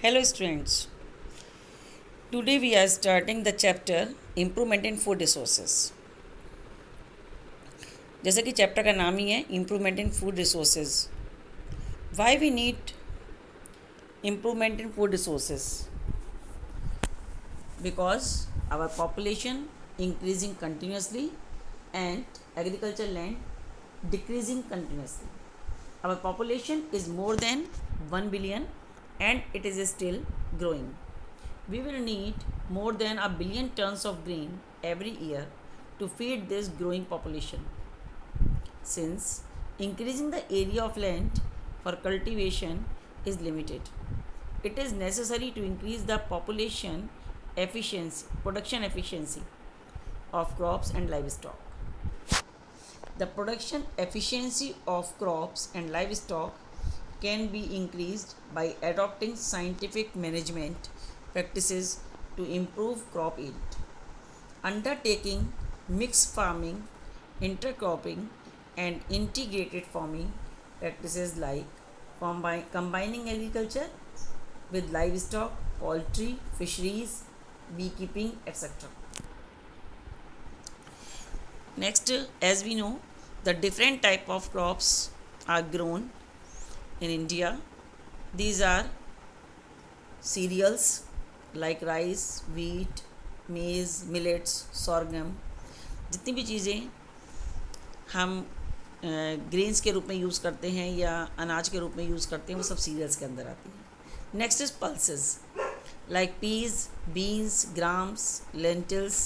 Hello students. Today we are starting the chapter Improvement in Food Resources. जैसे कि chapter का नाम ही है Improvement in Food Resources. Why we need improvement in food resources? Because our population increasing continuously and agricultural land decreasing continuously. Our population is more than 1 billion and it is still growing. We will need more than a billion tons of grain every year to feed this growing population. Since increasing the area of land for cultivation is limited, it is necessary to increase the production efficiency of crops and livestock. The production efficiency of crops and livestock can be increased by adopting scientific management practices to improve crop yield. Undertaking mixed farming, intercropping, and integrated farming practices like combining agriculture with livestock, poultry, fisheries, beekeeping, etc. Next, as we know, the different type of crops are grown in India. These are cereals like rice, wheat, maize, millets, sorghum. जितनी भी चीज़ें हम grains के रूप में use करते हैं या अनाज के रूप में यूज़ करते हैं वो सब सीरियल्स के अंदर आती हैं. Next is pulses like peas, beans, grams, lentils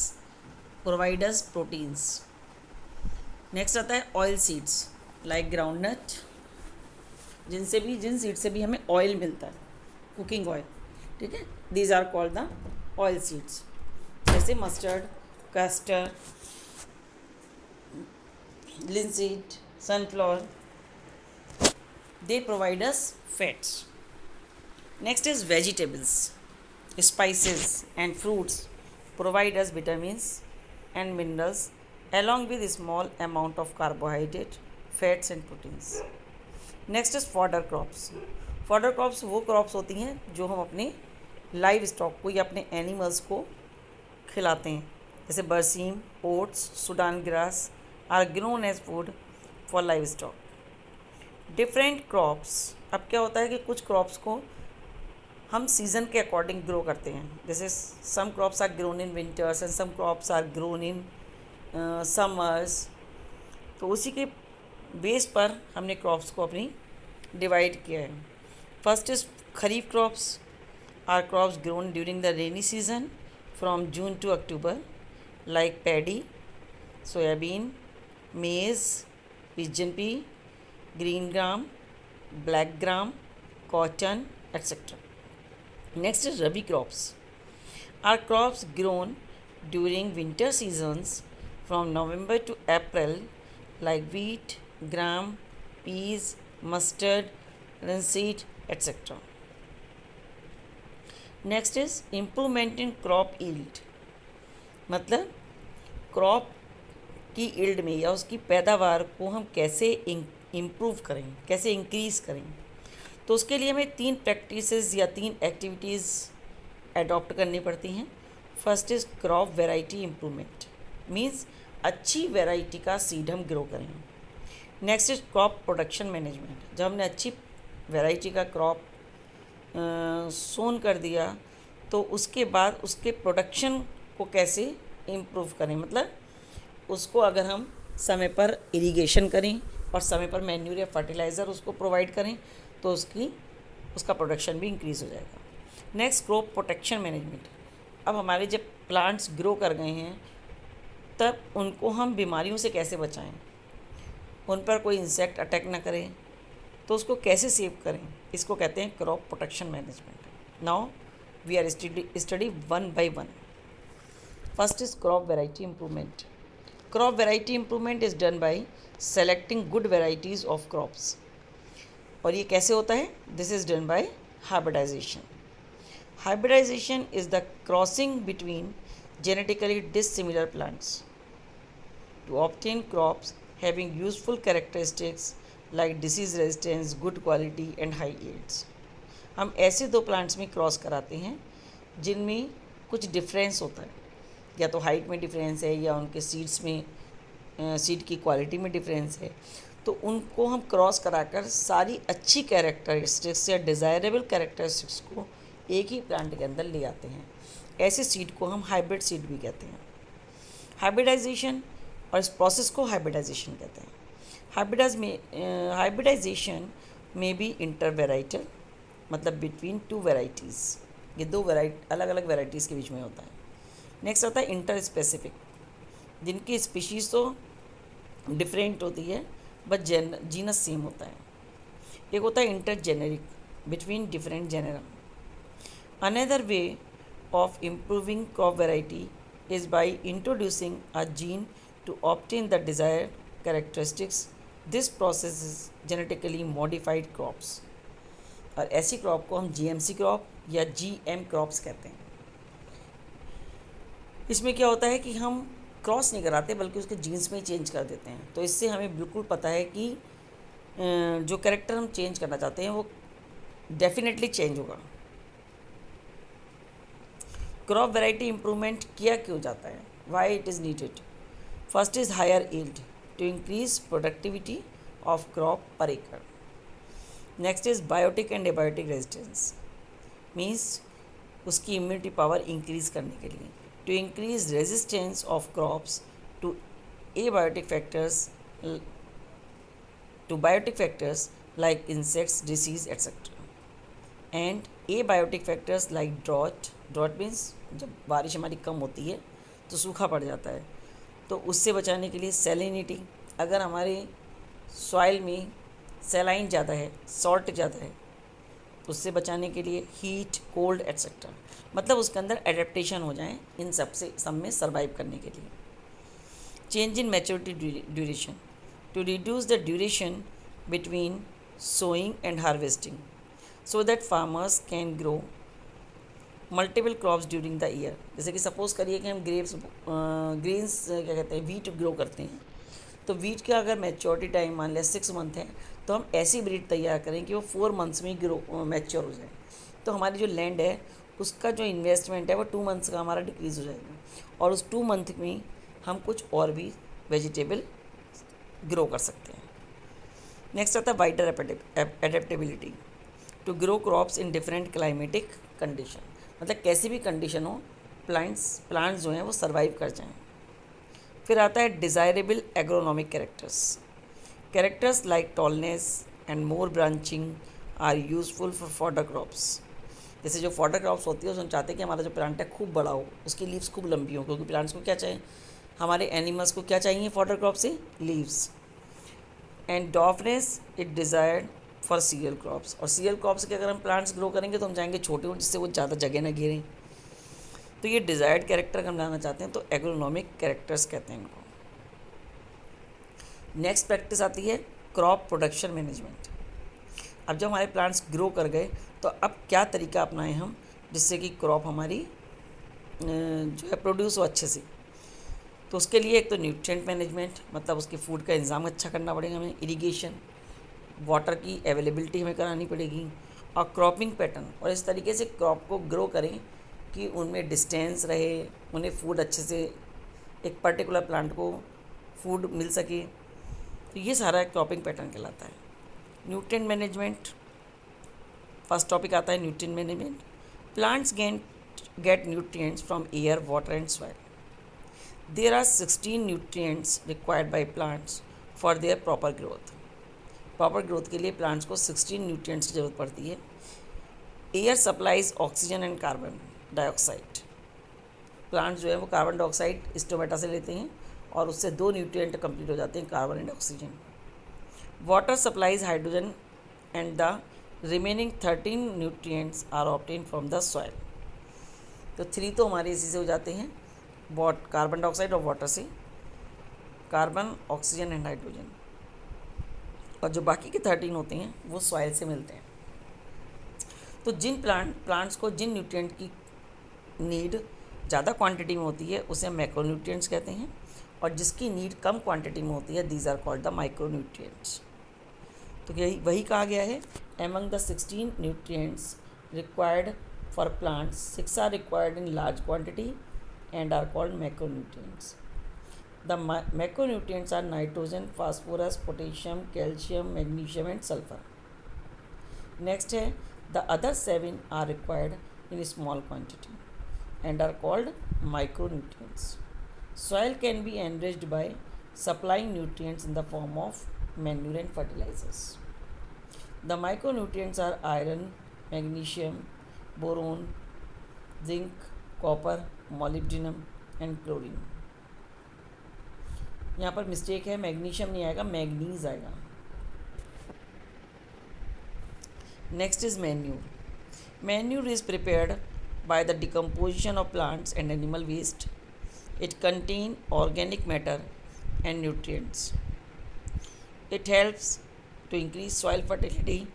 providers proteins. Next आता है ऑयल सीड्स लाइक ग्राउंडनट, जिन सीड से भी हमें ऑयल मिलता है, कुकिंग ऑयल. ठीक है, these are called the oil seeds. जैसे mustard, castor, linseed, sunflower, they provide us fats. Next is vegetables, spices and fruits provide us vitamins and minerals along with a small amount of carbohydrate, fats and proteins. Next is fodder crops. Fodder crops वो crops होती हैं जो हम अपने live stock को या अपने animals को खिलाते हैं. जैसे बरसीम, oats, Sudan grass are grown as food for livestock. Different crops, अब क्या होता है कि कुछ क्रॉप्स को हम सीज़न के अकॉर्डिंग ग्रो करते हैं. जैसे some crops are grown in winters and some crops are grown in summers. तो उसी के बेस पर हमने क्रॉप्स को अपनी डिवाइड किया है. First is kharif crops are crops grown during the rainy season from June to October like paddy, soybean, maize, pigeon pea, green gram, black gram, cotton, etc. Next is rabi crops. Are crops grown during winter seasons from November to April like wheat, gram, peas, mustard, linseed, etc. Next is improvement in crop yield. मतलब crop की yield में या उसकी पैदावार को हम कैसे improve करें, कैसे इंक्रीज़ करें. तो उसके लिए हमें 3 प्रैक्टिसेस या 3 एक्टिविटीज़ अडॉप्ट करनी पड़ती हैं. First is crop variety improvement, means अच्छी वैरायटी का सीड हम ग्रो करें. Next is crop production management, जब हमने अच्छी वैरायटी का क्रॉप सोन कर दिया तो उसके बाद उसके प्रोडक्शन को कैसे इम्प्रूव करें. मतलब उसको अगर हम समय पर इरिगेशन करें और समय पर मैन्यूर या फर्टिलाइज़र उसको प्रोवाइड करें तो उसका प्रोडक्शन भी इंक्रीज़ हो जाएगा. Next crop protection management. अब हमारे जब प्लांट्स ग्रो कर गए हैं तब उनको हम बीमारियों से कैसे बचाएं, उन पर कोई इंसेक्ट अटैक ना करें, तो उसको कैसे सेव करें, इसको कहते हैं crop protection management. Now we are study one by one. First is crop variety improvement. Crop variety improvement is done by selecting good varieties of crops. और ये कैसे होता है? This is done by hybridization. Hybridization is the crossing between genetically dissimilar plants to obtain crops having useful characteristics like disease resistance, good quality and high yields. हम ऐसे दो plants में cross कराते हैं जिनमें कुछ डिफरेंस होता है, या तो हाइट में डिफरेंस है या उनके सीड्स में सीड की क्वालिटी में डिफरेंस है, तो उनको हम क्रॉस कराकर सारी अच्छी कैरेक्टरिस्टिक्स या डिज़ायरेबल कैरेक्टरिस्टिक्स को एक ही प्लांट के अंदर ले आते हैं। ऐसे सीड को हम हाइब्रिड सीड भी कहते हैं। हाइब्रिडाइजेशन, और इस प्रोसेस को हाइब्रिडाइजेशन कहते हैं। हाइब्रिडाइजेशन में बी इंटरवेराइटल, मतलब बिटवीन टू वेराइटीज़, ये दो अलग अलग वेराइटीज़ के बीच में होता है। नेक्स्ट आता है इंटर स्पेसिफिक, जिनकी स्पीशीज़ तो डिफरेंट होती है बट जीनस सेम होता है। एक होता है inter generic, between different genera. Another way of improving crop variety is by introducing a gene to obtain the desired characteristics. This process is genetically modified crops. और ऐसी crop को हम GMC crop या GM क्रॉप्स कहते हैं। इसमें क्या होता है कि हम क्रॉस नहीं कराते बल्कि उसके जीन्स में ही चेंज कर देते हैं। तो इससे हमें बिल्कुल पता है कि जो कैरेक्टर हम चेंज करना चाहते हैं वो डेफिनेटली चेंज होगा। क्रॉप वैरायटी इम्प्रूवमेंट किया क्यों जाता है? Why it is needed? First is higher yield to increase productivity of crop per acre. Next is biotic and abiotic resistance, means उसकी इम्यूनिटी पावर इंक्रीज करने के लिए, to increase resistance of crops to abiotic factors, to biotic factors like insects, disease, etc. And abiotic factors like drought means जब बारिश हमारी कम होती है तो सूखा पड़ जाता है, तो उससे बचाने के लिए सैलिनिटी, अगर हमारे सॉइल में सैलाइन ज़्यादा है, सॉल्ट ज़्यादा है, उससे बचाने के लिए हीट, कोल्ड एट्सेट्रा, मतलब उसके अंदर एडेप्टेशन हो जाए इन सब में सर्वाइव करने के लिए। Change in maturity duration, to reduce the duration between sowing and harvesting so that farmers can grow multiple crops during the year। जैसे कि सपोज़ करिए कि हम ग्रेन्स क्या कहते हैं, वीट ग्रो करते हैं, तो वीट का अगर मैच्योरिटी टाइम मान लिया 6 मंथ है, तो हम ऐसी ब्रीड तैयार करें कि वो 4 मंथ्स में ग्रो मैच्योर हो जाए। तो हमारी जो लैंड है उसका जो इन्वेस्टमेंट है वो 2 मंथ्स का हमारा डिक्रीज़ हो जाएगा, और उस 2 मंथ में हम कुछ और भी वेजिटेबल ग्रो कर सकते हैं। नेक्स्ट आता है wider adaptability, to grow crops in different climatic condition, मतलब कैसी भी कंडीशन हो प्लांट्स जो हैं वो सर्वाइव कर जाएं। फिर आता है desirable agronomic characters like tallness and more branching are useful for fodder crops. जैसे जो फॉडर क्रॉप्स होती है उसमें चाहते हैं कि हमारा जो प्लांट है खूब बड़ा हो, उसकी लीव्स खूब लंबी हो, क्योंकि प्लांट्स को क्या चाहिए, हमारे एनिमल्स को क्या चाहिए फॉडर क्रॉप से, leaves. And डॉफनेस it desired for cereal crops, और सीरियल क्रॉप्स के अगर हम प्लांट्स ग्रो करेंगे तो हम चाहेंगे छोटे हो जिससे वो ज़्यादा जगह ना घेरें। तो ये डिज़ायर्ड कैरेक्टर हम लाना चाहते हैं तो एग्रोनॉमिक कैरेक्टर्स कहते हैं इनको। नेक्स्ट प्रैक्टिस आती है क्रॉप प्रोडक्शन मैनेजमेंट। अब जब हमारे प्लांट्स ग्रो कर गए तो अब क्या तरीका अपनाएं हम जिससे कि क्रॉप हमारी जो है प्रोड्यूस हो अच्छे से। तो उसके लिए एक तो न्यूट्रिएंट मैनेजमेंट, मतलब उसके फूड का इंतज़ाम अच्छा करना पड़ेगा हमें, इरिगेशन, वाटर की अवेलेबिलिटी हमें करानी पड़ेगी, और क्रॉपिंग पैटर्न, और इस तरीके से क्रॉप को ग्रो करें कि उनमें डिस्टेंस रहे, उन्हें फूड अच्छे से, एक पर्टिकुलर प्लांट को फूड मिल सके। तो ये सारा क्रॉपिंग पैटर्न कहलाता है। न्यूट्रिएंट मैनेजमेंट, फर्स्ट टॉपिक आता है nutrient management. Plants get nutrients from air, water and soil. There are 16 nutrients required by plants for their proper growth. Proper growth के लिए plants को 16 nutrients की ज़रूरत पड़ती है। Air supplies oxygen and carbon dioxide. Plants जो है वो कार्बन डाइऑक्साइड स्टोमेटा से लेते हैं और उससे 2 न्यूट्रिएंट कंप्लीट हो जाते हैं, carbon and oxygen. Water supplies hydrogen and the remaining 13 nutrients are obtained from the soil. तो 3 तो हमारे इसी से हो जाते हैं, कार्बन डाइऑक्साइड और वाटर से, कार्बन, ऑक्सीजन एंड हाइड्रोजन, और जो बाकी के 13 होते हैं वो सॉइल से मिलते हैं। तो जिन प्लांट्स को जिन न्यूट्रिएंट की नीड ज़्यादा क्वांटिटी में होती है उसे हम मैक्रोन्यूट्रिएंट्स कहते हैं, और जिसकी नीड कम क्वांटिटी में होती है these are called the micronutrients. तो यही वही कहा गया है, among the 16 nutrients required for plants, 6 are required in large quantity and are called macronutrients. The macronutrients are nitrogen, phosphorus, potassium, calcium, magnesium and sulfur. Next है the other 7 are required in small quantity and are called micronutrients. Soil can be enriched by supplying nutrients in the form of manure and fertilizers. The micronutrients are iron, magnesium, boron, zinc, copper, molybdenum and chlorine. यहाँ पर mistake है, magnesium नहीं आएगा, manganese आएगा. Next is manure. Manure is prepared by the decomposition of plants and animal waste. It contains organic matter and nutrients. It helps to increase soil fertility.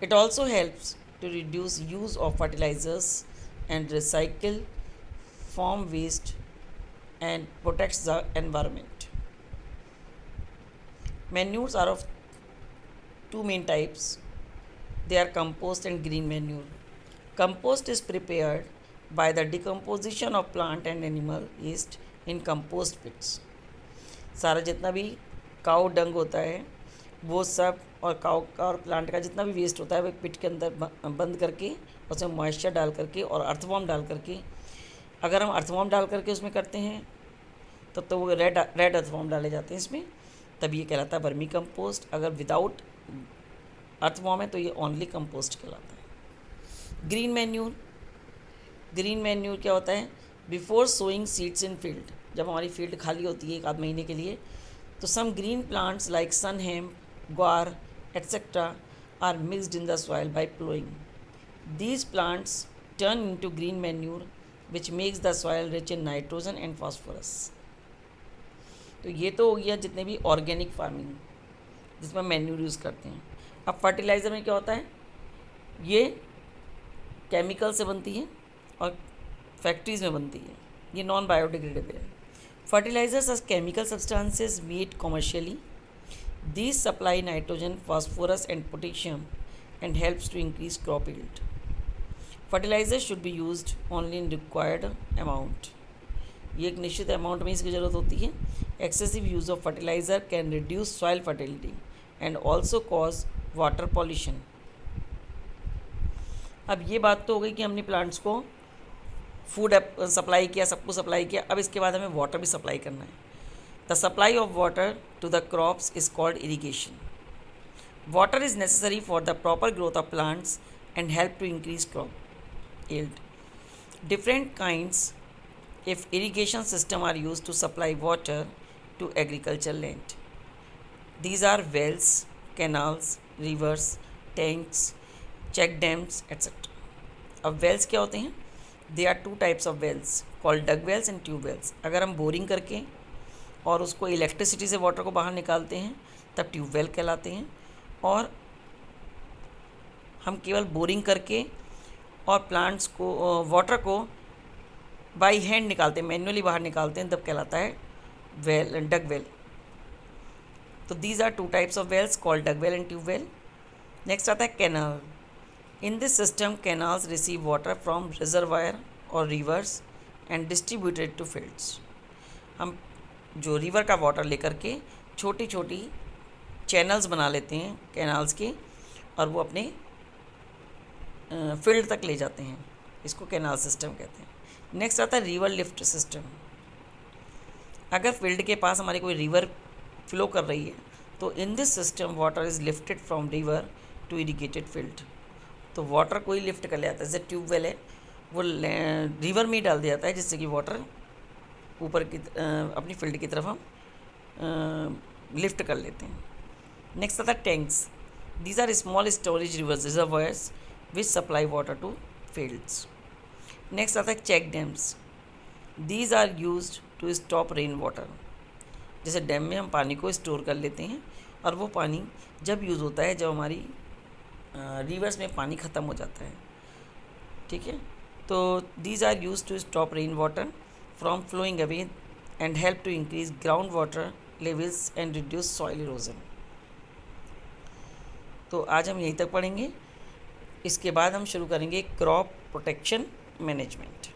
It also helps to reduce use of fertilizers and recycle farm waste and protects the environment. Manures are of two main types. They are compost and green manure. Compost is prepared by the decomposition of plant and animal waste in compost pits. सारा जितना भी cow dung होता है वो सब, और cow का और प्लांट का जितना भी वेस्ट होता है वो एक पिट के अंदर बंद करके उसमें मॉइस्चर डाल करके और अर्थवॉर्म डाल करके, अगर हम अर्थवॉर्म डाल करके उसमें करते हैं तब तो वो रेड अर्थवॉर्म डाले जाते हैं इसमें, तब ये कहलाता है वर्मी कंपोस्ट. अगर विदाउट अर्थवॉर्म है तो ये ओनली कंपोस्ट कहलाता है. ग्रीन मैन्यूर क्या होता है? Before sowing seeds in field, जब हमारी फील्ड खाली होती है एक आध महीने के लिए, तो some green plants like sun hemp, guar etcetera are mixed in the soil by ploughing. These plants turn into green manure which makes the soil rich in nitrogen and phosphorus. तो ये तो हो गया जितने भी ऑर्गेनिक फार्मिंग जिसमें manure use करते हैं. अब फर्टिलाइज़र में क्या होता है? ये केमिकल से बनती है और फैक्ट्रीज़ में बनती है, ये नॉन बायोडिग्रेडेबल है. Fertilizers are chemical substances made commercially. These supply nitrogen, phosphorus and potassium and helps to increase crop yield. Fertilizers should be used only in required amount. ये एक निश्चित अमाउंट में इसकी ज़रूरत होती है. Excessive use of fertilizer can reduce soil fertility and also cause water pollution. अब ये बात तो हो गई कि हमने प्लांट्स को फूड सप्लाई किया, सब कुछ सप्लाई किया. अब इसके बाद हमें वाटर भी सप्लाई करना है. The supply of water to the crops is called irrigation. Water is necessary for the proper growth of plants and help to increase crop yield. Different kinds if irrigation system are used to supply water to agricultural land. These are wells, canals, rivers, tanks, check dams, etc. अब wells क्या होते हैं? There are two types of wells called dug wells and tube wells. अगर हम boring करके और उसको electricity से वाटर को बाहर निकालते हैं तब ट्यूब वेल कहलाते हैं, और हम केवल बोरिंग करके और प्लांट्स को वाटर को बाई हैंड निकालते हैं, मैन्युअली बाहर निकालते हैं, तब कहलाता है वेल, डग वेल. तो these are two types of wells called dug well and tube well. Next आता है canal. In this system canals receive water from reservoir और rivers and distributed to fields. हम जो रिवर का water लेकर के छोटी छोटी चैनल्स बना लेते हैं कैनाल्स के, और वो अपने फील्ड तक ले जाते हैं. इसको कैनाल सिस्टम कहते हैं. नेक्स्ट आता है रिवर लिफ्ट सिस्टम. अगर फील्ड के पास हमारी कोई रिवर फ्लो कर रही है तो in this system water is lifted from river to irrigated field. तो वाटर कोई लिफ्ट कर ले आता है, जैसे ट्यूबवेल है वो रिवर में ही डाल दिया जाता है जिससे कि वाटर ऊपर की अपनी फील्ड की तरफ हम लिफ्ट कर लेते हैं. नेक्स्ट आता है tanks. These are small storage reservoirs which supply water to fields. Next आता है check dams. These are used to stop rain water. जैसे डैम में हम पानी को स्टोर कर लेते हैं और वो पानी जब यूज़ होता है जब हमारी रिवर्स में पानी ख़त्म हो जाता है. ठीक है, तो these are used to stop rain water from flowing away and help to increase ground water levels and reduce soil erosion. तो आज हम यहीं तक पढ़ेंगे. इसके बाद हम शुरू करेंगे क्रॉप प्रोटेक्शन मैनेजमेंट।